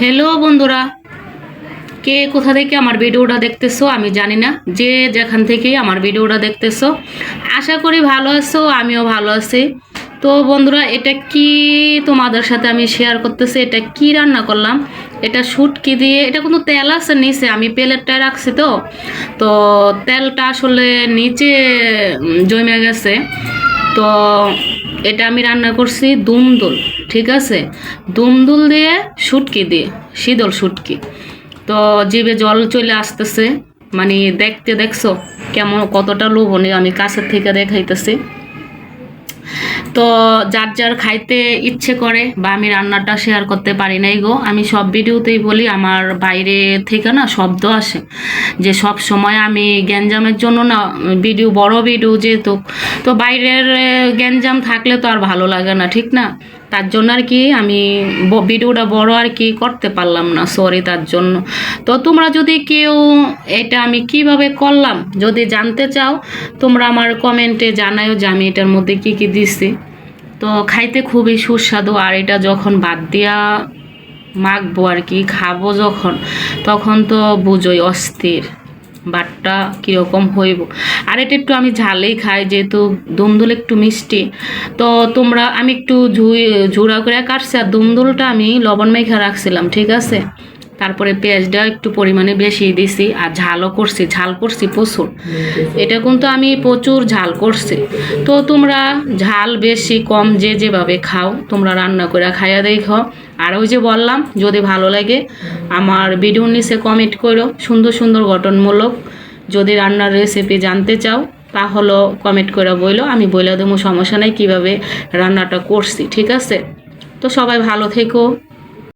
Hello বন্ধুরা, কে কোথা থেকে আমার ভিডিওটা দেখতেছো আমি জানি না। যে যেখান থেকে আমার ভিডিওটা দেখতেছো আশা করি ভালো আছো, আমিও ভালো আছি। তো বন্ধুরা, এটা কি তোমাদের সাথে আমি শেয়ার করতেছি। এটা কি রান্না করলাম, এটা শুটকি দিয়ে। এটা কিন্তু তেল আছে নিচে, আমি প্লেটটা রাখছি। তো তো তেলটা আসলে নিচে জমে গেছে। তো এটা আমি রান্না করছি দুমদুল, ঠিক আছে, দুমদুল দিয়ে শুটকি দিয়ে, শীতল শুটকি। তো জিভে জল চলে আসতেছে, মানে দেখতে দেখছো কেমন কতটা লোভনীয়, আমি কাছের থেকে দেখাইতেছি। তো যার যার খাইতে ইচ্ছে করে বা আমি রান্নাটা শেয়ার করতে পারি নাই গো। আমি সব ভিডিওতেই বলি আমার বাইরে থেকে না শব্দ আসে, যে সব সময় আমি গ্যাঞ্জামের জন্য না ভিডিও, বড় ভিডিও যেহেতু, তো বাইরের গ্যাঞ্জাম থাকলে তো আর ভালো লাগে না, ঠিক না? তার জন্য আর কি আমি ভিডিওটা বড় আর কি করতে পারলাম না, সরি তার জন্য। তো তোমরা যদি কেউ এটা আমি কিভাবে করলাম যদি জানতে চাও, তোমরা আমার কমেন্টে জানাও যে আমি এটার মধ্যে কি কি দিছি। তো খাইতে খুবই সুস্বাদু। আর এটা যখন বাদ দিয়া মাখবো আর কি, খাবো যখন, তখন তো বুঝোই অস্থির বাটটা কীরকম হইব। আর এটা একটু আমি ঝালেই খাই, যেহেতু দুমদুল একটু মিষ্টি। তো তোমরা, আমি একটু ঝুড়া করে কাটছি, আর দুমদুলটা আমি লবণ মেখে রাখছিলাম, ঠিক আছে। তারপরে পেঁয়াজটা একটু পরিমাণে বেশি দিছি, আর ঝালও করছি, ঝাল করছি প্রচুর। এটা কিন্তু আমি প্রচুর ঝাল করছি। তো তোমরা ঝাল বেশি কম যে যেভাবে খাও তোমরা রান্না করে খাইয়া দেখো। আর ওই যে বললাম, যদি ভালো লাগে আমার ভিডিওর নিচে কমেন্ট করো সুন্দর সুন্দর গঠনমূলক। যদি রান্নার রেসিপি জানতে চাও তাহলে কমেন্ট করে বইলো, আমি বলে দেবো, সমস্যা নাই কীভাবে রান্নাটা করছি, ঠিক আছে। তো সবাই ভালো থেকো।